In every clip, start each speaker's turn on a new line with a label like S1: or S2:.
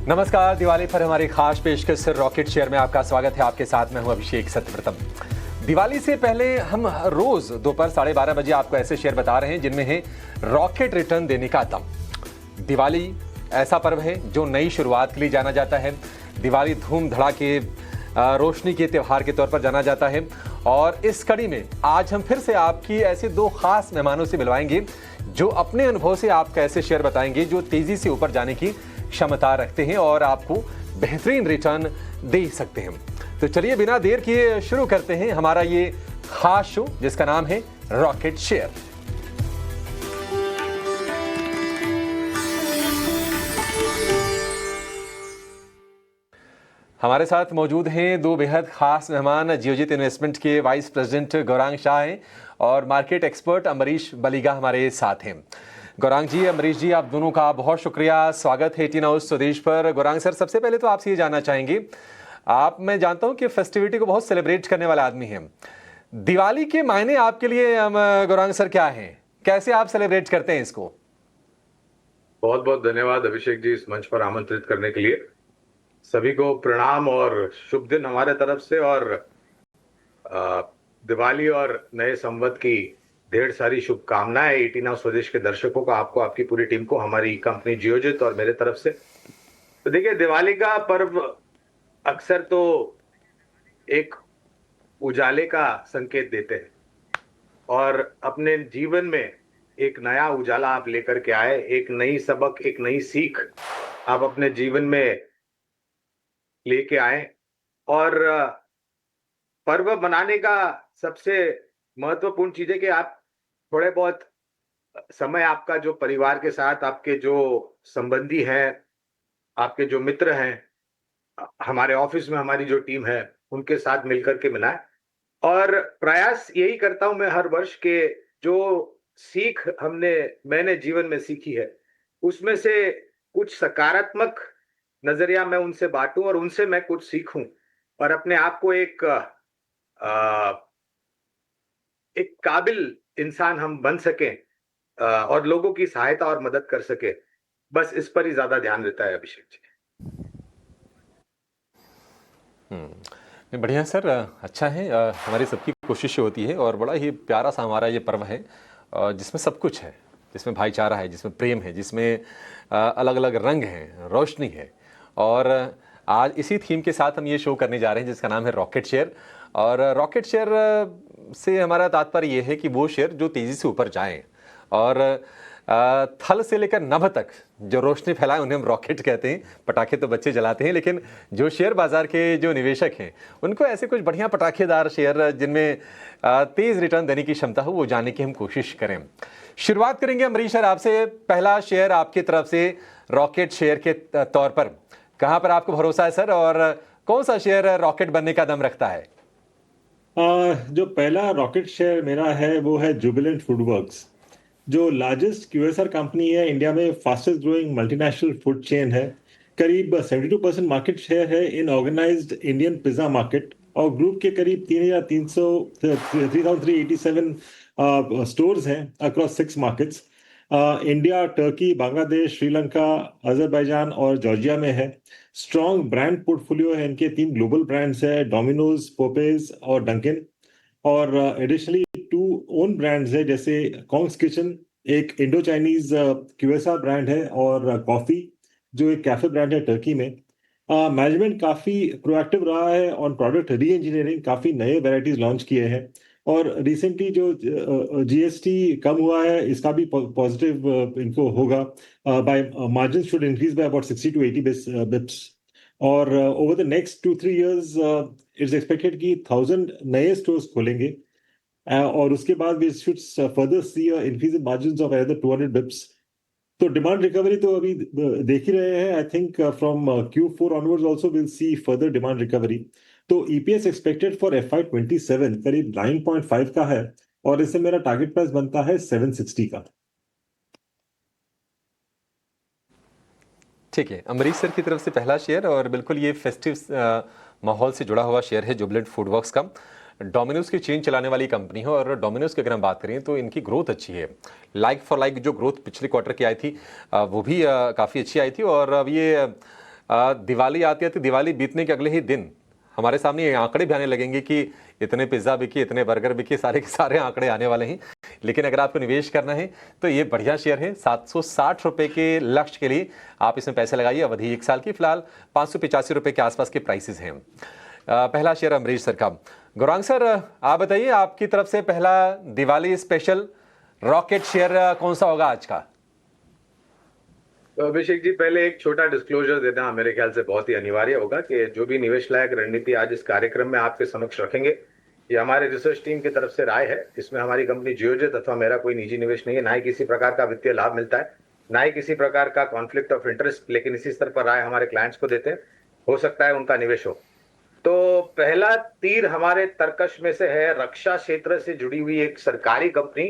S1: नमस्कार। दिवाली पर हमारी खास पेशकश रॉकेट शेयर में आपका स्वागत है। आपके साथ मैं हूं अभिषेक सत्यव्रतम। दिवाली से पहले हम रोज दोपहर 12:30 बजे आपको ऐसे शेयर बता रहे हैं जिनमें है रॉकेट रिटर्न देने का दम। दिवाली ऐसा पर्व है जो नई शुरुआत के लिए जाना जाता है। दिवाली धूम धड़ाके रोशनी के त्योहार के तौर पर जाना जाता है और इस कड़ी में आज हम फिर से आपकी ऐसे दो खास मेहमानों से मिलवाएंगे जो अपने अनुभव से आपको ऐसे शेयर बताएंगे जो तेजी से ऊपर जाने की क्षमता रखते हैं और आपको बेहतरीन रिटर्न दे सकते हैं। तो चलिए बिना देर किए शुरू करते हैं हमारा ये खास शो जिसका नाम है रॉकेट शेयर। हमारे साथ मौजूद हैं दो बेहद खास मेहमान। जियोजित इन्वेस्टमेंट के वाइस प्रेसिडेंट गौरांग शाह हैं और मार्केट एक्सपर्ट अमरीश बलिगा हमारे साथ हैं। गौरांग जी, अमरीश जी, आप दोनों का बहुत शुक्रिया। स्वागत है 18 हाउस स्वदेश पर। गौरांग सर, सबसे पहले तो आपसे ये जानना चाहेंगे, मैं जानता हूं कि फेस्टिविटी को बहुत सेलिब्रेट करने वाला आदमी हैं। दिवाली के मायने आपके लिए गौरांग सर क्या हैं? कैसे आप सेलिब्रेट करते हैं इसको?
S2: बहुत बहुत धन्यवाद अभिषेक जी, इस मंच पर आमंत्रित करने के लिए। सभी को प्रणाम और शुभ दिन हमारे तरफ से। और दिवाली और नए संवत की ढेर सारी शुभकामनाएं 18 हाउस स्वदेश के दर्शकों को, आपको, आपकी पूरी टीम को, हमारी कंपनी जियोजित और मेरे तरफ से। तो देखिए, दिवाली का पर्व अक्सर तो एक उजाले का संकेत देते हैं और अपने जीवन में एक नया उजाला आप लेकर के आए, एक नई सबक, एक नई सीख आप अपने जीवन में लेके आए। और पर्व मनाने का सबसे महत्वपूर्ण चीज है कि आप थोड़े बहुत समय आपका जो परिवार के साथ, आपके जो संबंधी हैं, आपके जो मित्र हैं, हमारे ऑफिस में हमारी जो टीम है, उनके साथ मिलकर के मनाएं। और प्रयास यही करता हूं मैं हर वर्ष के जो सीख मैंने जीवन में सीखी है, उसमें से कुछ सकारात्मक नजरिया मैं उनसे बांटूं और उनसे मैं कुछ सीखूं और अपने आप को एक काबिल इंसान हम बन सकें और लोगों की सहायता और मदद कर सके। बस इस पर ही ज्यादा ध्यान देता है अभिषेक जी।
S1: नहीं, बढ़िया सर, अच्छा है। हमारी सबकी कोशिश होती है और बड़ा ही प्यारा सा हमारा ये पर्व है जिसमें सब कुछ है, जिसमें भाईचारा है, जिसमें प्रेम है, जिसमें अलग अलग रंग हैं, रोशनी है। और आज इसी थीम के साथ हम ये शो करने जा रहे हैं जिसका नाम है रॉकेट शेयर। और रॉकेट शेयर से हमारा तात्पर्य ये है कि वो शेयर जो तेज़ी से ऊपर जाएं और थल से लेकर नभ तक जो रोशनी फैलाए उन्हें हम रॉकेट कहते हैं। पटाखे तो बच्चे जलाते हैं, लेकिन जो शेयर बाजार के जो निवेशक हैं उनको ऐसे कुछ बढ़िया पटाखेदार शेयर जिनमें तेज़ रिटर्न देने की क्षमता हो वो जानने की हम कोशिश करें। शुरुआत करेंगे अमरीश सर आपसे। पहला शेयर आपकी तरफ से रॉकेट शेयर के तौर पर कहाँ पर आपको भरोसा है सर, और कौन सा शेयर रॉकेट बनने का दम रखता है?
S3: जो पहला रॉकेट शेयर मेरा है वो है जुबिलेंट फूडवर्क्स, जो लार्जेस्ट क्यूएसआर कंपनी है इंडिया में, fastest growing multinational food chain है। करीब 72% मार्केट शेयर है इन ऑर्गेनाइज्ड इंडियन पिज्जा मार्केट और ग्रुप के करीब 3,387 स्टोर्स हैं across 6 markets. India, Turkey, Bangladesh, Sri Lanka, Azerbaijan और जॉर्जिया में है। स्ट्रॉन्ग ब्रांड पोर्टफोलियो है इनके। 3 ग्लोबल ब्रांड्स है, डोमिनोज, पोपेज और डंकिन। और एडिशनली 2 ओन ब्रांड्स है, जैसे कॉन्ग्स किचन एक इंडो चाइनीज क्यूएसआर ब्रांड है, और कॉफी जो एक कैफे ब्रांड है टर्की में। मैनेजमेंट काफी प्रोएक्टिव रहा है ऑन प्रोडक्ट री इंजीनियरिंग, काफी नए वेराइटीज लॉन्च किए हैं। और रिसेंटली जो जीएसटी कम हुआ है इसका भी पॉजिटिव इनको होगा। By margin should increase by about 60 to 80 bips. और over the next 2-3 years it's expected कि 1000 नए स्टोर्स खोलेंगे और उसके बाद we should further see uh increase in margins of another 200 bips. तो डिमांड रिकवरी तो अभी देख ही रहे हैं। I think from Q4 onwards also will see further demand recovery. तो ईपीएस एक्सपेक्टेड फॉर FY27 करीब 9.5 का है और इससे मेरा टारगेट प्राइस बनता है 760 का।
S1: ठीक है, अमरीश सर की तरफ से पहला शेयर, और बिल्कुल ये फेस्टिव माहौल से जुड़ा हुआ शेयर है जुबिलेंट फूडवर्क्स का। डोमिनोज की चेन चलाने वाली कंपनी है और डोमिनोज की अगर हम बात करें तो इनकी ग्रोथ अच्छी है। लाइक फॉर लाइक जो ग्रोथ पिछले क्वार्टर की आई थी वो भी काफ़ी अच्छी आई थी। और अब ये दिवाली आती है तो दिवाली बीतने के अगले ही दिन हमारे सामने ये आंकड़े भी आने लगेंगे कि इतने पिज्ज़ा बिके, इतने बर्गर बिके, सारे के सारे आंकड़े आने वाले हैं। लेकिन अगर आपको निवेश करना है तो ये बढ़िया शेयर है। 760 रुपए के लक्ष्य के लिए आप इसमें पैसे लगाइए। अवधि 1 साल की, फिलहाल 585 रुपए के आसपास के प्राइसेस हैं। पहला शेयर अमरीश सर का। गौरांग सर, आप बताइए, आपकी तरफ से पहला दिवाली स्पेशल रॉकेट शेयर कौन सा होगा आज का?
S2: तो अभिषेक जी, पहले एक छोटा डिस्क्लोजर देना मेरे ख्याल से बहुत ही अनिवार्य होगा कि जो भी निवेश लायक रणनीति आज इस कार्यक्रम में आपके समक्ष रखेंगे, ये हमारे रिसर्च टीम की तरफ से राय है। इसमें हमारी कंपनी जियोजेट अथवा मेरा कोई निजी निवेश नहीं है, ना ही किसी प्रकार का वित्तीय लाभ मिलता है, ना ही किसी प्रकार का कॉन्फ्लिक्ट ऑफ इंटरेस्ट, लेकिन इसी स्तर पर राय हमारे क्लाइंट्स को देते हैं, हो सकता है उनका निवेश हो। तो पहला तीर हमारे तर्कश में से है रक्षा क्षेत्र से जुड़ी हुई एक सरकारी कंपनी,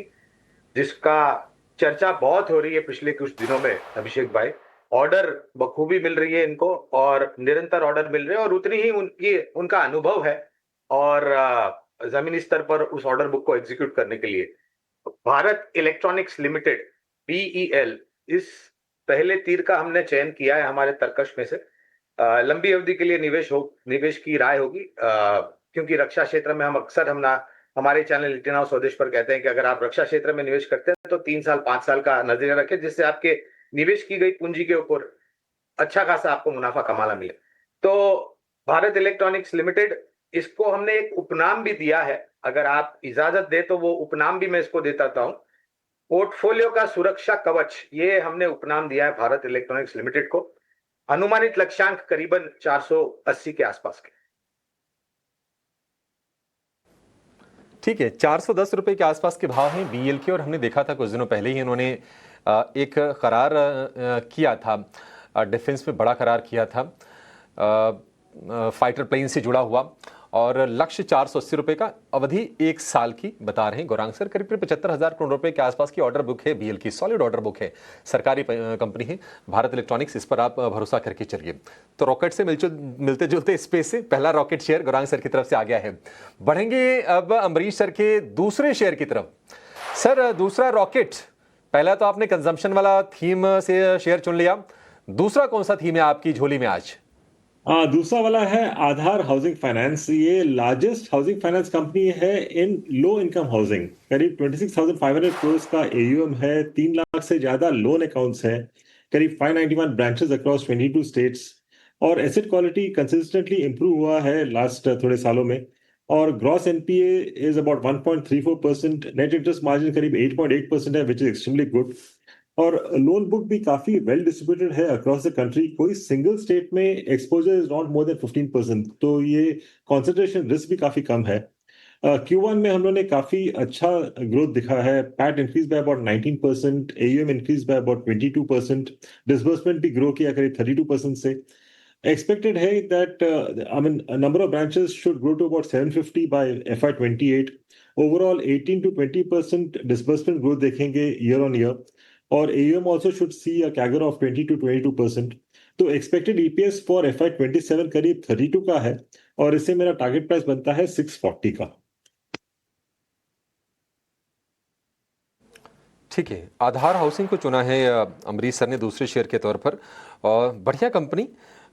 S2: जिसका चर्चा बहुत हो रही है पिछले कुछ दिनों में अभिषेक भाई। ऑर्डर बखूबी मिल रही है इनको और निरंतर ऑर्डर मिल रहे हैं, और उतनी ही उनका अनुभव है और जमीनी स्तर पर उस ऑर्डर बुक को एग्जीक्यूट करने के लिए। भारत इलेक्ट्रॉनिक्स लिमिटेड, BEL, इस पहले तीर का हमने चयन किया है हमारे तर्कश में से। लंबी अवधि के लिए निवेश की राय होगी, क्योंकि रक्षा क्षेत्र में हम अक्सर हमारे चैनल इटिना स्वदेश पर कहते हैं कि अगर आप रक्षा क्षेत्र में निवेश करते हैं तो 3 साल 5 साल का नजरिया रखें, जिससे आपके निवेश की गई पूंजी के ऊपर अच्छा खासा आपको मुनाफा कमाना मिले। तो भारत इलेक्ट्रॉनिक्स लिमिटेड, इसको हमने एक उपनाम भी दिया है, अगर आप इजाजत दे तो वो उपनाम भी मैं इसको देता हूं, पोर्टफोलियो का सुरक्षा कवच। ये हमने उपनाम दिया है भारत इलेक्ट्रॉनिक्स लिमिटेड को। अनुमानित लक्ष्यांक करीबन 480 के आसपास के।
S1: ठीक है, 410 रुपए के आसपास के भाव हैं BEL के। और हमने देखा था कुछ दिनों पहले ही इन्होंने एक करार किया था, डिफेंस में बड़ा करार किया था, फाइटर प्लेन से जुड़ा हुआ, और लक्ष्य 480 रुपए का, अवधि 1 साल की बता रहे हैं गौरांग सर। करीब 75,000 करोड़ रुपए के आसपास की ऑर्डर बुक है BEL की, सॉलिड ऑर्डर बुक है, सरकारी कंपनी है भारत इलेक्ट्रॉनिक्स, इस पर आप भरोसा करके चलिए। तो रॉकेट से मिलते जुलते स्पेस से पहला रॉकेट शेयर गौरांग सर की तरफ से आ गया है। बढ़ेंगे अब अमरीश सर के दूसरे शेयर की तरफ। सर, दूसरा रॉकेट, पहला तो आपने कंजम्पशन वाला थीम से शेयर चुन लिया, दूसरा कौन सा थीम है आपकी झोली में आज?
S3: दूसरा वाला है आधार हाउसिंग फाइनेंस। ये लार्जेस्ट हाउसिंग फाइनेंस कंपनी है इन लो इनकम हाउसिंग। करीब 26,500 करोड़ का AUM है, 3 लाख से ज्यादा लोन अकाउंट्स हैं, करीब 591 ब्रांचेस अक्रॉस 22 स्टेट्स, और एसेट क्वालिटी कंसिस्टेंटली इंप्रूव हुआ है लास्ट थोड़े सालों में। और gross NPA is about 1.34%, net interest margin करीब 8.8% है, विच इज एक्सट्रीमली गुड। और लोन बुक भी काफी वेल डिस्ट्रीब्यूटेड है अक्रॉस द कंट्री। कोई सिंगल स्टेट में exposure is not more than 15%, तो ये कॉन्सेंट्रेशन रिस्क भी काफी कम है। Q1 में हम लोगों ने काफी अच्छा ग्रोथ दिखा है। PAT increase by about 19%, AUM increase by about 22%, disbursement भी ग्रो किया करीब 32% से। एक्सपेक्टेड है that number of branches should grow to about 750 by FY28। Overall 18 to 20% disbursement growth देखेंगे ईयर ऑन ईयर, और AUM also should see a CAGR of 20 to 22%। तो expected EPS for FY27 करीब 32 का है, और इससे मेरा टारगेट प्राइस बनता है 640 का।
S1: ठीक है, आधार हाउसिंग को चुना है अमरीश सर ने दूसरे शेयर के तौर पर, और बढ़िया कंपनी।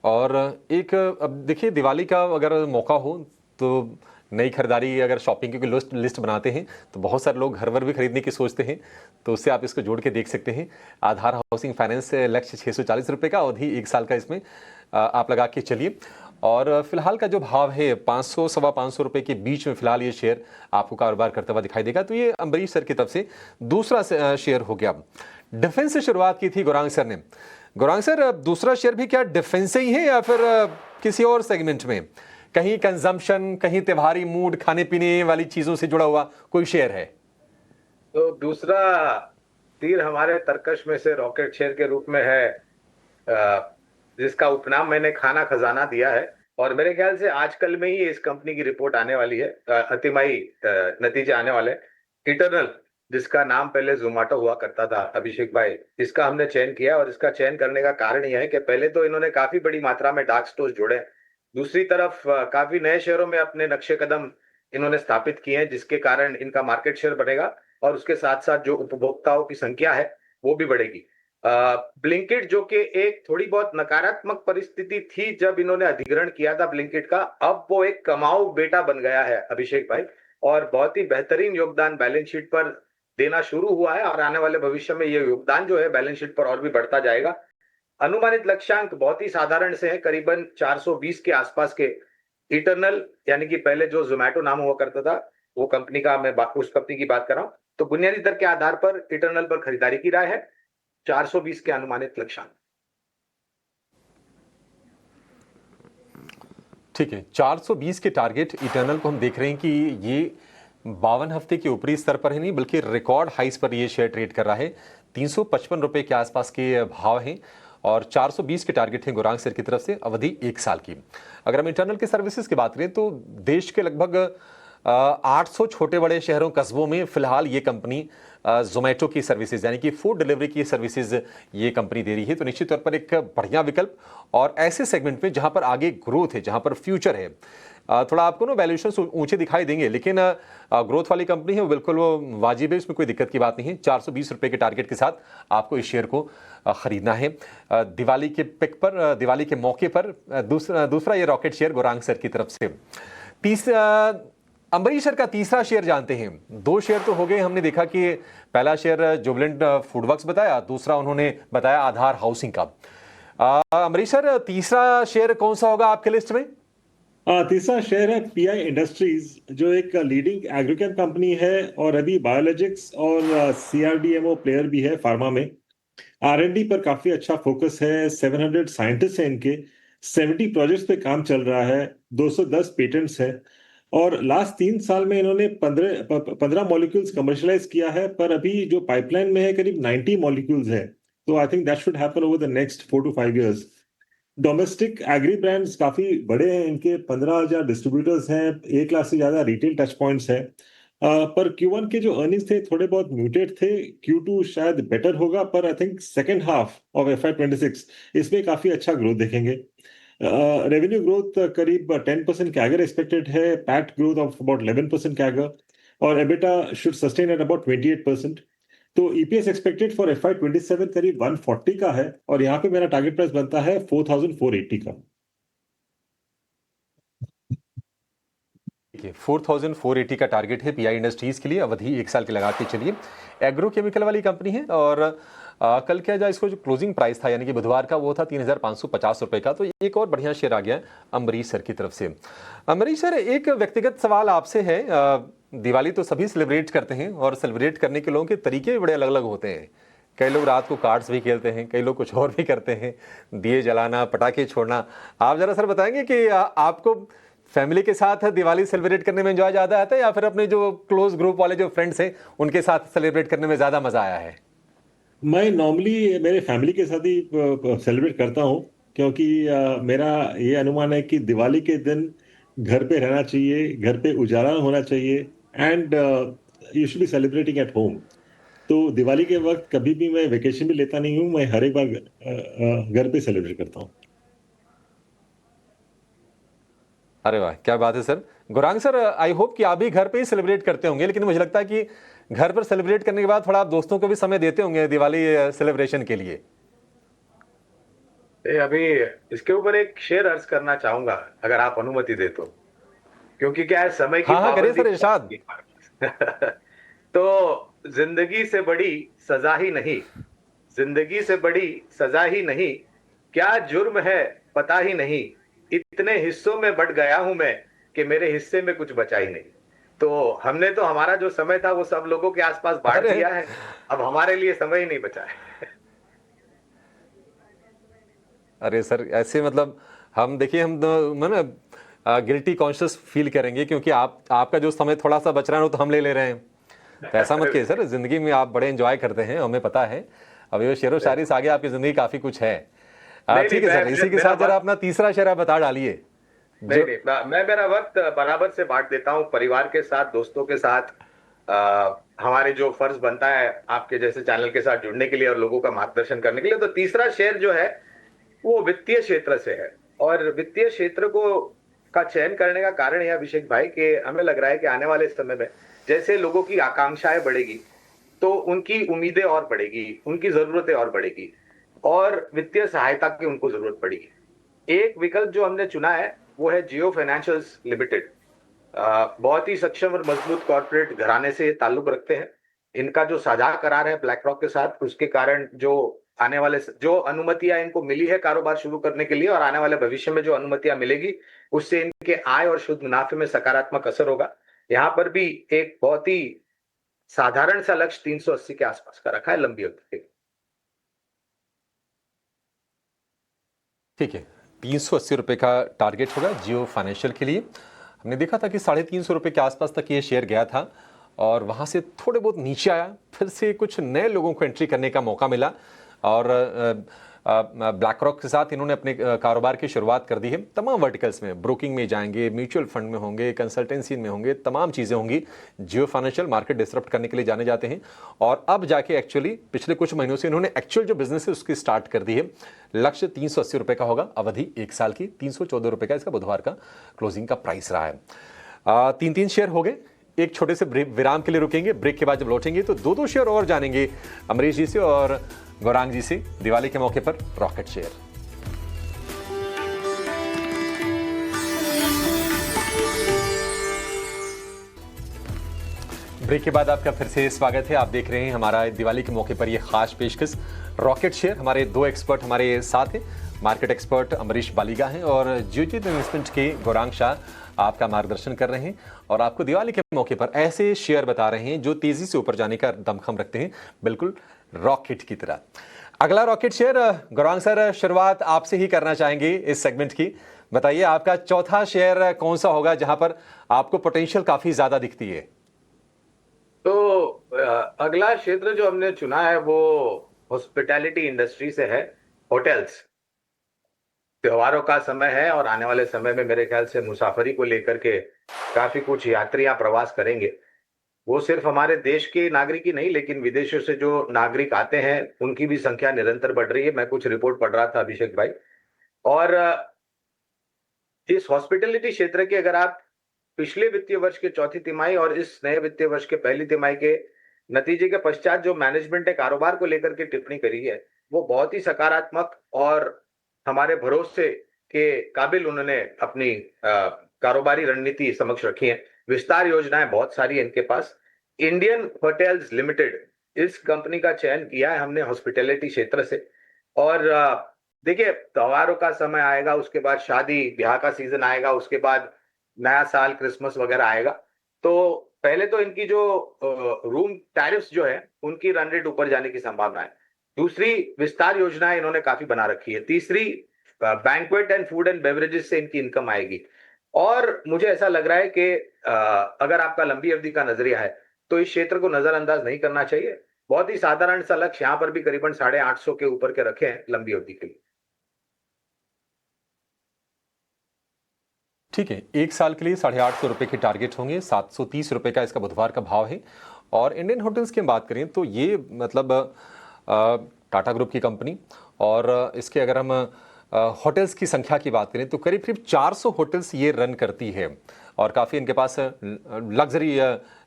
S1: और एक, अब देखिए, दिवाली का अगर मौका हो तो नई खरीदारी, अगर शॉपिंग की कोई लिस्ट बनाते हैं तो बहुत सारे लोग घर वर भी खरीदने की सोचते हैं, तो उससे आप इसको जोड़ के देख सकते हैं। आधार हाउसिंग फाइनेंस से लक्ष्य 640 रुपये का, अवधि 1 साल का, इसमें आप लगा के चलिए। और फिलहाल का जो भाव है 500 सवा 500 रुपये के बीच में फिलहाल ये शेयर आपको कारोबार करता हुआ दिखाई देगा। तो ये अमरीश सर की तरफ से दूसरा शेयर हो गया। डिफेंस से शुरुआत की थी गौरांग सर ने। गौरांग सर, दूसरा शेयर भी क्या डिफेंस से ही है या फिर किसी और सेगमेंट में, कहीं कंजम्पशन, कहीं त्योहारी मूड, खाने पीने वाली चीजों से जुड़ा हुआ कोई शेयर है?
S2: तो दूसरा तीर हमारे तर्कश में से रॉकेट शेयर के रूप में है, जिसका उपनाम मैंने खाना खजाना दिया है, और मेरे ख्याल से आजकल में ही इस कंपनी की रिपोर्ट आने वाली है, अतिमाई नतीजे आने वाले। इटरनल, जिसका नाम पहले जोमेटो हुआ करता था अभिषेक भाई, इसका हमने चयन किया, और इसका चयन करने का कारण यह है कि पहले तो इन्होंने काफी बड़ी मात्रा में डार्क स्टोर्स जोड़े, दूसरी तरफ काफी नए शहरों में अपने नक्शे कदम इन्होंने स्थापित किए हैं, जिसके कारण इनका मार्केट शेयर बढ़ेगा, और उसके साथ साथ जो उपभोक्ताओं की संख्या है वो भी बढ़ेगी। ब्लिंकिट जो कि एक थोड़ी बहुत नकारात्मक परिस्थिति थी जब इन्होंने अधिग्रहण किया था ब्लिंकिट का, अब वो एक कमाऊ बेटा बन गया है अभिषेक भाई, और बहुत ही बेहतरीन योगदान बैलेंस शीट पर देना शुरू हुआ है और आने वाले भविष्य में ये योगदान जो है बैलेंस शीट पर और भी बढ़ता जाएगा। अनुमानित लक्ष्यांक बहुत ही साधारण से है, करीबन 420 के आसपास के। इटरनल यानी कि पहले जो जोमेटो नाम हुआ करता था वो कंपनी का, मैं उस कंपनी की बात कर रहा हूं, तो बुनियादी दर के आधार पर इटरनल पर खरीदारी की राय है 420 के अनुमानित लक्ष्यांक।
S1: ठीक है, 420 के टारगेट इटर्नल को हम देख रहे हैं कि ये 52 हफ्ते के ऊपरी स्तर पर है नहीं बल्कि रिकॉर्ड हाइस पर ये शेयर ट्रेड कर रहा है। 355 रुपए के आसपास के भाव हैं और 420 के टारगेट हैं गुरांग सर की तरफ से, अवधि 1 साल की। अगर हम इंटरनल के सर्विसेज की बात करें तो देश के लगभग 800 छोटे बड़े शहरों कस्बों में फिलहाल ये कंपनी जोमेटो की सर्विसेज यानी कि फूड डिलीवरी की सर्विसेज ये कंपनी दे रही है। तो निश्चित तौर पर एक बढ़िया विकल्प और ऐसे सेगमेंट में जहां पर आगे ग्रोथ है, जहां पर फ्यूचर है। थोड़ा आपको ना वैल्यूएशन ऊंचे दिखाई देंगे लेकिन ग्रोथ वाली कंपनी है, वो बिल्कुल वो वाजिब है, उसमें कोई दिक्कत की बात नहीं है। 420 रुपए के टारगेट के साथ आपको इस शेयर को खरीदना है। दिवाली के पिक पर, दिवाली के मौके पर दूसरा ये रॉकेट शेयर गुरांग सर की तरफ से। अंबरीश सर का तीसरा शेयर जानते हैं। 2 शेयर तो हो गए, हमने देखा कि पहला शेयर जुबिलेंट फूडवर्क्स बताया, दूसरा उन्होंने बताया आधार हाउसिंग का। अंबरीश सर, तीसरा शेयर कौन सा होगा आपके लिस्ट में?
S3: तीसरा शेयर है पीआई इंडस्ट्रीज, जो एक लीडिंग एग्रीकेम कंपनी है और अभी बायोलॉजिक्स और सीआरडीएमओ प्लेयर भी है फार्मा में। आर&डी पर काफी अच्छा फोकस है। 700 साइंटिस्ट हैं इनके, 70 प्रोजेक्ट्स पे काम चल रहा है, 210 पेटेंट्स हैं और लास्ट 3 साल में इन्होंने 15 मॉलिक्यूल्स कमर्शलाइज किया है, पर अभी जो पाइपलाइन में है करीब 90 मॉलिक्यूल्स है। तो I think that should happen over the next 4 to 5 years। Domestic agri brands काफी बड़े हैं इनके, 15,000 डिस्ट्रीब्यूटर्स हैं, 1 लाख से ज्यादा रिटेल टच पॉइंट्स हैं। पर Q1 के जो अर्निंग्स थे थोड़े बहुत म्यूटेड थे, Q2 शायद बेटर होगा, पर I think second half of FY26 इसमें काफी अच्छा ग्रोथ देखेंगे। रेवेन्यू ग्रोथ करीब 10% कैगर एक्सपेक्टेड है, PAT growth of about 11% CAGR और EBITDA should sustain at about 28%। तो ईपीएस एक्सपेक्टेड फॉर FY27 करीब 140 का है और यहाँ पे मेरा टारगेट प्राइस बनता है 4,480 का।
S1: 4,480 का टारगेट है पीआई इंडस्ट्रीज के लिए, अवधि 1 साल की लगा के चलिए। एग्रो केमिकल वाली कंपनी है और कल क्या जाए, इसको जो क्लोजिंग प्राइस था यानी कि बुधवार का वो था 3,550 रुपए का। तो एक और बढ़िया शेयर आ गया अम्बरीश सर की तरफ से। अम्बरीश सर, एक व्यक्तिगत सवाल आपसे है। दिवाली तो सभी सेलिब्रेट करते हैं और सेलिब्रेट करने के लोगों के तरीके भी बड़े अलग अलग होते हैं। कई लोग रात को कार्ड्स भी खेलते हैं, कई लोग कुछ और भी करते हैं, दिए जलाना, पटाखे छोड़ना। आप जरा सर बताएंगे कि आपको फैमिली के साथ दिवाली सेलिब्रेट करने में एंजॉय ज्यादा आता है या फिर अपने जो क्लोज ग्रुप वाले जो फ्रेंड्स हैं उनके साथ सेलिब्रेट करने में ज्यादा मजा आया है?
S3: मैं नॉर्मली मेरे फैमिली के साथ ही सेलिब्रेट करता हूँ, क्योंकि मेरा ये अनुमान है कि दिवाली के दिन घर पे रहना चाहिए, घर पे उजाला होना चाहिए and you should be celebrating at home. तो दिवाली के वक्त कभी भी मैं वेकेशन भी लेता नहीं हूँ, मैं हर एक बार घर पे सेलिब्रेट करता हूँ।
S1: अरे वाह, क्या बात है sir. Gurang sir, I hope कि आप भी घर पे ही सेलिब्रेट करते होंगे, लेकिन मुझे लगता है कि घर पर सेलिब्रेट करने के बाद थोड़ा आप दोस्तों को भी समय देते होंगे दिवाली सेलिब्रेशन के लिए।
S2: अभी इसके ऊपर एक शेयर अर्ज करना चाहूंगा अगर आप अनुमति दे तो, क्योंकि क्या है समय की
S1: हाँ हाँ, करिए
S2: पाबंदी
S1: सर, इरशाद।
S2: तो जिंदगी से बड़ी सजा ही नहीं, जिंदगी से बड़ी सजा ही नहीं, क्या जुर्म है पता ही नहीं, इतने हिस्सों में बंट गया हूं मैं कि मेरे हिस्से में कुछ बचा ही नहीं। तो हमने तो हमारा जो समय था वो सब लोगों के आसपास बांट
S1: अरे
S2: दिया है, अब हमारे लिए समय ही नहीं बचा है।
S1: अरे सर, ऐसे मतलब हम देखिए, हम ना गिल्टी कॉन्शियस फील करेंगे क्योंकि आपका जो समय थोड़ा सा बच रहा है वो तो हम ले ले रहे हैं। तो ऐसा मत कहिए सर, जिंदगी में आप बड़े एंजॉय करते हैं, हमें पता है। अब ये शेरो शायरी से आगे आपकी जिंदगी काफी कुछ है। ठीक है सर, इसी के साथ जरा अपना तीसरा शेयर आप बता डालिए।
S2: नहीं नहीं, मैं मेरा वक्त बराबर से बांट देता हूँ परिवार के साथ, दोस्तों के साथ। हमारे जो फर्ज बनता है आपके जैसे चैनल के साथ जुड़ने के लिए और लोगों का मार्गदर्शन करने के लिए। तो तीसरा शेयर जो है वो वित्तीय क्षेत्र से है, और वित्तीय क्षेत्र को का चयन करने का कारण है अभिषेक भाई कि हमें लग रहा है कि आने वाले समय में जैसे लोगों की आकांक्षाएं बढ़ेगी, तो उनकी उम्मीदें और बढ़ेगी, उनकी जरूरतें और बढ़ेगी और वित्तीय सहायता की उनको जरूरत पड़ेगी। एक विकल्प जो हमने चुना है वो है जियो फाइनेंशियल्स लिमिटेड। बहुत ही सक्षम और मजबूत कॉर्पोरेट घराने से ये ताल्लुक रखते हैं। इनका जो साझा करार है ब्लैक रॉक के साथ, उसके कारण जो आने वाले जो अनुमतियां इनको मिली है कारोबार शुरू करने के लिए और आने वाले भविष्य में जो अनुमतियां मिलेगी, उससे इनके आय और शुद्ध मुनाफे में सकारात्मक असर होगा। यहाँ पर भी एक बहुत ही साधारण सा लक्ष्य 380 के आसपास का रखा है लंबी अवधि के लिए।
S1: ठीक है, 380 रुपये का टारगेट होगा जियो फाइनेंशियल के लिए। हमने देखा था कि 350 रुपये के आसपास तक ये शेयर गया था और वहाँ से थोड़े बहुत नीचे आया, फिर से कुछ नए लोगों को एंट्री करने का मौका मिला और ब्लैक रॉक के साथ इन्होंने अपने कारोबार की शुरुआत कर दी है। तमाम वर्टिकल्स में, ब्रोकिंग में जाएंगे, म्यूचुअल फंड में होंगे, कंसल्टेंसी में होंगे, तमाम चीज़ें होंगी। जियो फाइनेंशियल मार्केट डिसरप्ट करने के लिए जाने जाते हैं और अब जाके एक्चुअली पिछले कुछ महीनों से इन्होंने एक्चुअल जो बिजनेस है उसकी स्टार्ट कर दी है। लक्ष्य 380 रुपये का होगा, अवधि 1 साल की। 314 रुपये का इसका बुधवार का क्लोजिंग का प्राइस रहा है। 3 शेयर हो गए। एक छोटे से विराम के लिए रुकेंगे, ब्रेक के बाद जब लौटेंगे तो 2 शेयर और जानेंगे अमरीश जी से और गौरांग जी से दिवाली के मौके पर रॉकेट शेयर। ब्रेक के बाद आपका फिर से स्वागत है। आप देख रहे हैं हमारा दिवाली के मौके पर यह खास पेशकश रॉकेट शेयर। हमारे 2 एक्सपर्ट हमारे साथ हैं, मार्केट एक्सपर्ट अमरीश बालिगा हैं और जियोजित इन्वेस्टमेंट के गौरांग शाह आपका मार्गदर्शन कर रहे हैं और आपको दिवाली के मौके पर ऐसे शेयर बता रहे हैं जो तेजी से ऊपर जाने का दमखम रखते हैं, बिल्कुल रॉकेट की तरह। अगला रॉकेट शेयर गौरांग सर, शुरुआत आपसे ही करना चाहेंगे इस सेगमेंट की। बताइए आपका चौथा शेयर कौन सा होगा जहां पर आपको पोटेंशियल काफी ज्यादा दिखती है?
S2: तो अगला क्षेत्र जो हमने चुना है वो हॉस्पिटैलिटी इंडस्ट्री से है। होटल्स, त्योहारों का समय है और आने वाले समय में मेरे ख्याल से मुसाफरी को लेकर के काफी कुछ यात्रियां प्रवास करेंगे। वो सिर्फ हमारे देश के नागरिक ही नहीं, लेकिन विदेशों से जो नागरिक आते हैं उनकी भी संख्या निरंतर बढ़ रही है। मैं कुछ रिपोर्ट पढ़ रहा था अभिषेक भाई, और इस हॉस्पिटैलिटी क्षेत्र के अगर आप पिछले वित्तीय वर्ष के चौथी तिमाही और इस नए वित्तीय वर्ष के पहली तिमाही के नतीजे के पश्चात जो मैनेजमेंट ने कारोबार को लेकर के टिप्पणी करी है वो बहुत ही सकारात्मक और हमारे भरोसे के काबिल उन्होंने अपनी कारोबारी रणनीति समक्ष रखी है। विस्तार योजनाएं बहुत सारी है इनके पास। इंडियन होटल्स लिमिटेड, इस कंपनी का चयन किया है हमने हॉस्पिटैलिटी क्षेत्र से। और देखिए, त्योहारों का समय आएगा, उसके बाद शादी ब्याह का सीजन आएगा, उसके बाद नया साल क्रिसमस वगैरह आएगा। तो पहले तो इनकी जो रूम टैरिफ्स जो है उनकी रन रेट ऊपर जाने की संभावना है। दूसरी, विस्तार योजना इन्होंने काफी बना रखी है। तीसरी, banquet and food and beverages से इनकी इनकम आएगी। और मुझे ऐसा लग रहा है कि अगर आपका लंबी अवधि का नजरिया है तो इस क्षेत्र को नजरअंदाज नहीं करना चाहिए। बहुत ही साधारण सा लक्ष्य यहाँ पर भी करीबन 850 के ऊपर के रखे हैं लंबी अवधि के लिए।
S1: ठीक है, 1 साल के लिए 850 रुपये के टारगेट होंगे। 730 रुपये का इसका बुधवार का भाव है। और इंडियन होटल्स की बात करें तो ये मतलब टाटा ग्रुप की कंपनी, और इसके अगर हम होटल्स की संख्या की बात करें तो करीब करीब 400 होटल्स ये रन करती है और काफ़ी इनके पास लग्जरी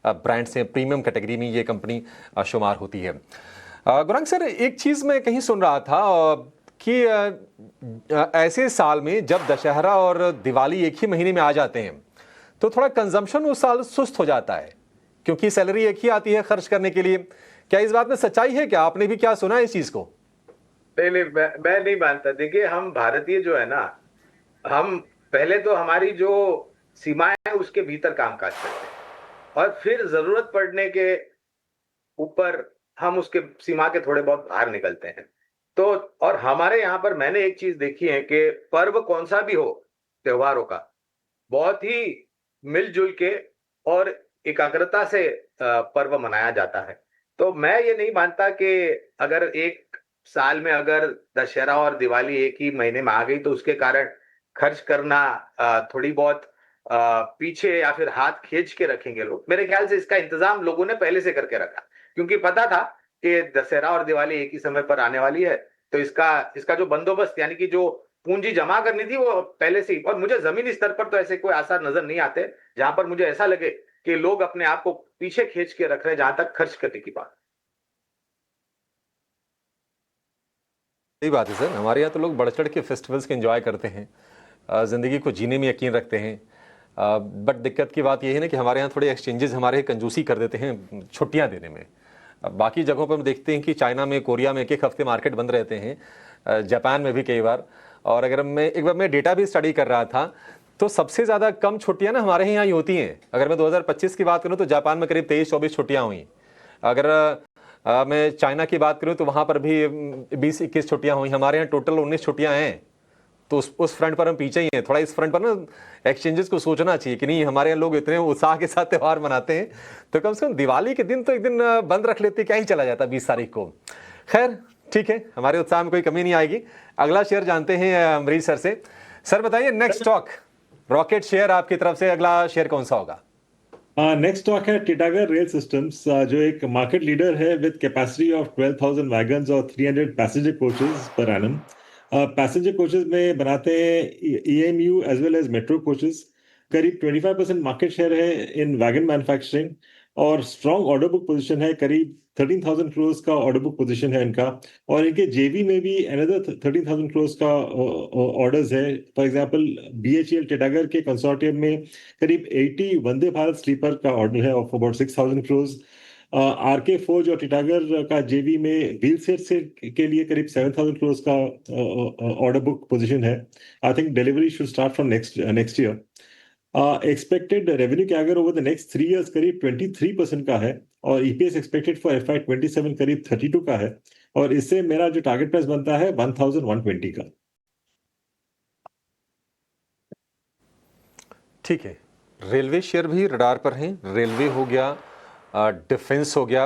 S1: ब्रांड्स हैं। प्रीमियम कैटेगरी में ये कंपनी शुमार होती है। गौरांग सर, एक चीज़ मैं कहीं सुन रहा था कि ऐसे साल में जब दशहरा और दिवाली एक ही महीने में आ जाते हैं तो थोड़ा कंजम्पशन उस साल सुस्त हो जाता है, क्योंकि सैलरी एक ही आती है खर्च करने के लिए। क्या इस बात में सच्चाई है? क्या आपने भी क्या सुना है इस चीज को?
S2: नहीं नहीं, मैं नहीं मानता। देखिए, हम भारतीय जो है ना, हम पहले तो हमारी जो सीमाएं हैं उसके भीतर कामकाज करते हैं और फिर जरूरत पड़ने के ऊपर हम उसके सीमा के थोड़े बहुत बाहर निकलते हैं। तो और हमारे यहाँ पर मैंने एक चीज देखी है कि पर्व कौन सा भी हो त्योहारों का, बहुत ही मिलजुल के और एकाग्रता से पर्व मनाया जाता है। तो मैं ये नहीं मानता कि अगर एक साल में अगर दशहरा और दिवाली एक ही महीने में आ गई तो उसके कारण खर्च करना थोड़ी बहुत पीछे या फिर हाथ खींच के रखेंगे लोग। मेरे ख्याल से इसका इंतजाम लोगों ने पहले से करके रखा, क्योंकि पता था कि दशहरा और दिवाली एक ही समय पर आने वाली है। तो इसका इसका जो बंदोबस्त यानी कि जो पूंजी जमा करनी थी वो पहले से ही। और मुझे जमीनी स्तर पर तो ऐसे कोई आसार नजर नहीं आते जहां पर मुझे ऐसा लगे कि लोग अपने आप को पीछे खींच के रख रहे हैं जहां तक खर्च करने की बात।
S1: सही बात है सर। हमारे यहाँ तो लोग बढ़ चढ़ के फेस्टिवल्स के एंजॉय करते हैं, ज़िंदगी को जीने में यकीन रखते हैं। बट दिक्कत की बात यह है ना कि हमारे यहाँ थोड़े एक्सचेंजेस हमारे कंजूसी कर देते हैं छुट्टियाँ देने में। अब बाकी जगहों पर हम देखते हैं कि चाइना में, कोरिया में एक हफ्ते मार्केट बंद रहते हैं, जापान में भी कई बार। और अगर एक बार मैं डेटा भी स्टडी कर रहा था तो सबसे ज़्यादा कम छुट्टियाँ ना हमारे यहाँ ही होती हैं। अगर मैं 2025 की बात करूँ तो जापान में करीब 23-24 छुट्टियाँ हुई। अगर मैं चाइना की बात करूँ तो वहाँ पर भी 20-21 छुट्टियाँ हुई। हमारे यहाँ टोटल 19 छुट्टियाँ हैं। तो उस फ्रंट पर हम पीछे ही हैं। थोड़ा इस फ्रंट पर ना एक्सचेंजेस को सोचना चाहिए कि नहीं, हमारे यहाँ लोग इतने उत्साह के साथ त्यौहार मनाते हैं तो कम से कम दिवाली के दिन तो एक दिन बंद रख लेते, क्या ही चला जाता 20 तारीख को। खैर ठीक है, हमारे उत्साह में कोई कमी नहीं आएगी। अगला शेयर जानते हैं अमरीश सर से। सर बताइए, नेक्स्ट स्टॉक रॉकेट शेयर आपकी तरफ से अगला शेयर कौन सा होगा?
S3: नेक्स्ट स्टॉक है टिटागर रेल सिस्टम्स, जो एक मार्केट लीडर है विद कैपेसिटी ऑफ 12,000 वैगन्स और 300 passenger coaches per annum. Passenger coaches में बनाते हैं EMU as well as metro coaches. करीब 25% मार्केट शेयर है इन वैगन मैन्युफैक्चरिंग और स्ट्रॉन्ग ऑर्डर बुक पोजीशन है। करीब 13,000 करोड़ का ऑर्डर बुक पोजीशन है इनका। और इनके जेवी में भी अनदर 13,000 करोड़ का ऑर्डर्स है। फॉर एग्जांपल बीएचईएल टिटागर के कंसोर्टियम में करीब 80 वंदे भारत स्लीपर का ऑर्डर है of about 6,000 crore. RK forge और टिटागर का जेवी में व्हील सेट से के लिए करीब 7,000 करोड़ का ऑर्डर बुक पोजीशन है। I think delivery should start from next year. Expected revenue के अगर ओवर द नेक्स्ट 3 इयर्स करीब 23% का है और ईपीएस एक्सपेक्टेड फॉर FY27 करीब 32 का है। और इससे मेरा जो टारगेट प्राइस बनता है 1,120 का।
S1: ठीक है, रेलवे शेयर भी रडार पर हैं। रेलवे हो गया, डिफेंस हो गया,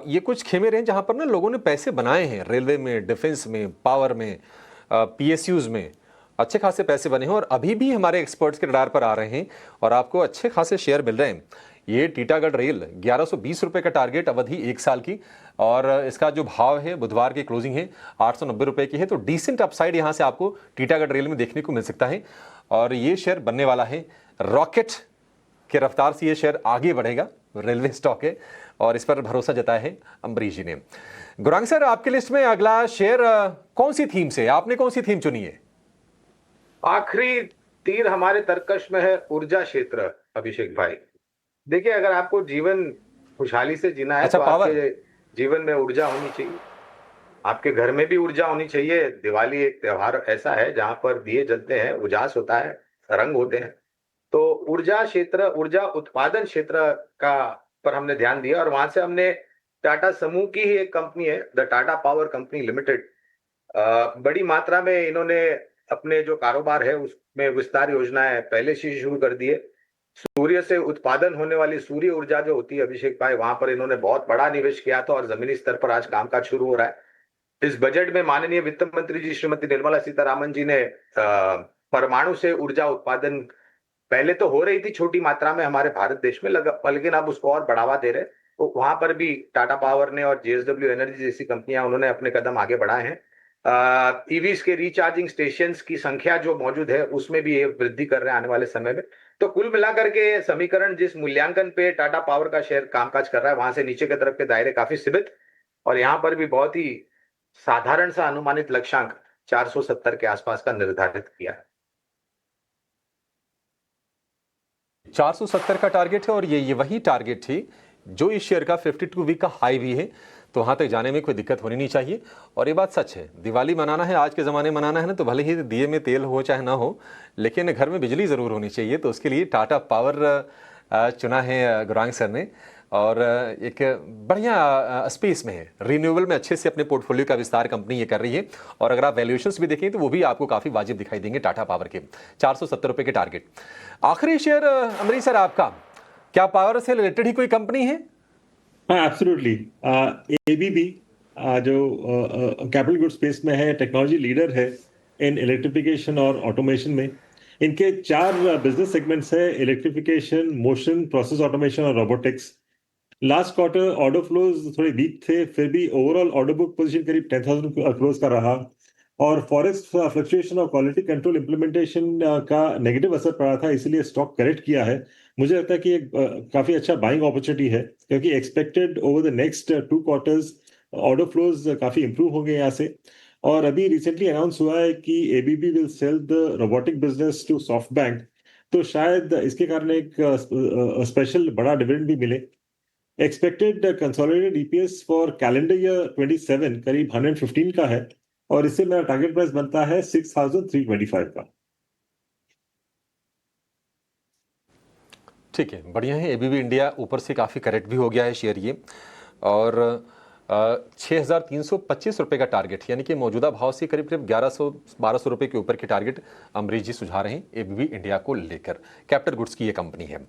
S1: ये कुछ खेमे रहे हैं जहां पर ना लोगों ने पैसे बनाए हैं। रेलवे में, डिफेंस में, पावर में, पीएसयूज में अच्छे खासे पैसे बने हैं और अभी भी हमारे एक्सपर्ट्स के रडार पर आ रहे हैं और आपको अच्छे खासे शेयर मिल रहे हैं। ये टीटागढ़ रेल 1120 रुपये का टारगेट, अवधि 1 साल की, और इसका जो भाव है बुधवार की क्लोजिंग है 890 रुपये की है। तो डिसेंट अपसाइड यहाँ से आपको टीटागढ़ रेल में देखने को मिल सकता है और ये शेयर बनने वाला है। रॉकेट के रफ्तार से ये शेयर आगे बढ़ेगा। रेलवे स्टॉक है और इस पर भरोसा जताया है अम्बरीश जी ने। गुरांग सर, आपके लिस्ट में अगला शेयर कौन सी थीम से, आपने कौन सी थीम चुनी है?
S2: आखिरी तीर हमारे तर्कश में है ऊर्जा क्षेत्र, अभिषेक भाई। देखिए, अगर आपको जीवन खुशहाली से जीना है
S1: अच्छा,
S2: तो
S1: पावर।
S2: आपके जीवन में ऊर्जा होनी चाहिए, आपके घर में भी ऊर्जा होनी चाहिए। दिवाली एक त्योहार ऐसा है जहां पर दिए जलते हैं, उजास होता है, रंग होते हैं। तो ऊर्जा क्षेत्र, ऊर्जा उत्पादन क्षेत्र का पर हमने ध्यान दिया और वहां से हमने टाटा समूह की ही एक कंपनी है, the Tata power company limited, बड़ी मात्रा में इन्होंने अपने जो कारोबार है उसमें विस्तार योजनाएं पहले से शुरू कर दी है। सूर्य से उत्पादन होने वाली सूर्य ऊर्जा जो होती है, अभिषेक भाई, वहां पर इन्होंने बहुत बड़ा निवेश किया था और जमीनी स्तर पर आज कामकाज शुरू हो रहा है। इस बजट में माननीय वित्त मंत्री जी श्रीमती निर्मला सीतारामन जी ने परमाणु से ऊर्जा उत्पादन, पहले तो हो रही थी छोटी मात्रा में हमारे भारत देश में, लेकिन अब उसको और बढ़ावा दे रहे। तो वहां पर भी टाटा पावर ने और जेएसडब्ल्यू एनर्जी जैसी कंपनियां, उन्होंने अपने कदम आगे बढ़ाए हैं। ईवीज के रिचार्जिंग स्टेशन की संख्या जो मौजूद है उसमें भी ये वृद्धि कर रहे हैं आने वाले समय में। तो कुल मिलाकर के समीकरण, जिस मूल्यांकन पे टाटा पावर का शेयर कामकाज कर रहा है, वहां से नीचे की तरफ के दायरे काफी सीमित, और यहाँ पर भी बहुत ही साधारण सा अनुमानित लक्ष्यांक 470 के आसपास का निर्धारित किया है।
S1: 470 का टारगेट है और ये वही टारगेट थी जो इस शेयर का 52 वीक का हाई भी है। तो वहाँ तक जाने में कोई दिक्कत होनी नहीं चाहिए। और ये बात सच है, दिवाली मनाना है, आज के ज़माने में मनाना है ना, तो भले ही दिए में तेल हो चाहे ना हो, लेकिन घर में बिजली ज़रूर होनी चाहिए। तो उसके लिए टाटा पावर चुना है गुरांग सर ने और एक बढ़िया स्पेस में है, रिन्यूएबल में अच्छे से अपने पोर्टफोलियो का विस्तार कंपनी ये कर रही है। और अगर आप वैल्यूएशंस भी देखें तो वो भी आपको काफ़ी वाजिब दिखाई देंगे टाटा पावर के। 470 रुपये के टारगेट। आखिरी शेयर अमरीश सर आपका, क्या पावर से रिलेटेड ही कोई कंपनी है?
S3: हाँ, एब्सोल्युटली। एबीबी जो कैपिटल गुड स्पेस में है, टेक्नोलॉजी लीडर है इन इलेक्ट्रिफिकेशन और ऑटोमेशन में। इनके 4 बिजनेस सेगमेंट्स है: इलेक्ट्रिफिकेशन, मोशन, प्रोसेस ऑटोमेशन और robotics. Last quarter order flows थोड़े वीक थे, फिर भी ओवरऑल ऑर्डर बुक पोजीशन करीब 10,000 करोड़ का रहा और फॉरेक्स फ्लक्चुएशन और क्वालिटी कंट्रोल इंप्लीमेंटेशन का नेगेटिव असर पड़ा था, इसलिए स्टॉक करेक्ट किया है। मुझे लगता है कि एक काफी अच्छा बाइंग अपॉर्चुनिटी है क्योंकि expected over the next 2 quarters order flows काफी इंप्रूव होंगे यहाँ से। और अभी रिसेंटली अनाउंस हुआ है कि ABB will sell the robotic business to SoftBank, तो शायद इसके कारण एक स्पेशल बड़ा डिविडेंड भी मिले। Expected consolidated EPS for calendar year 27 करीब 115 का है, और इससे मेरा टारगेट प्राइस बनता है 6325 का।
S1: ठीक है, बढ़िया है। एबीबी इंडिया ऊपर से काफ़ी करेक्ट भी हो गया है शेयर ये, और 6,325 रुपये का टारगेट, यानी कि मौजूदा भाव से करीब करीब 1100-1200 रुपये के ऊपर के टारगेट अमरीश जी सुझा रहे हैं एबीबी इंडिया को लेकर। कैपिटल गुड्स की ये कंपनी है।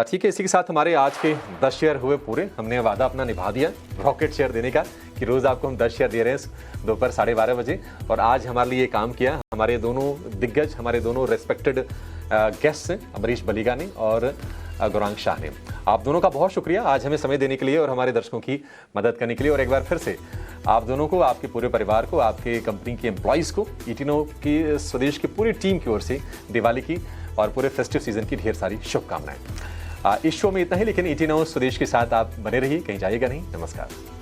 S1: ठीक है, इसी के साथ हमारे आज के 10 शेयर हुए पूरे। हमने वादा अपना निभा दिया रॉकेट शेयर देने का, कि रोज़ आपको हम 10 शेयर दे रहे हैं दोपहर 12:30 बजे, और आज हमारे लिए ये काम किया हमारे दोनों दिग्गज, हमारे दोनों रेस्पेक्टेड गेस्ट हैं, अमरीश बलिगा और गौरांग शाह ने। आप दोनों का बहुत शुक्रिया आज हमें समय देने के लिए और हमारे दर्शकों की मदद करने के लिए। और एक बार फिर से आप दोनों को, आपके पूरे परिवार को, आपके कंपनी के एम्प्लॉयज़ को, ईटिनो की स्वदेश की पूरी टीम की ओर से दिवाली की और पूरे फेस्टिव सीजन की ढेर सारी शुभकामनाएं। इस शो में इतना ही, लेकिन ईटिनो स्वदेश के साथ आप बने रहिए, कहीं जाइएगा नहीं। नमस्कार।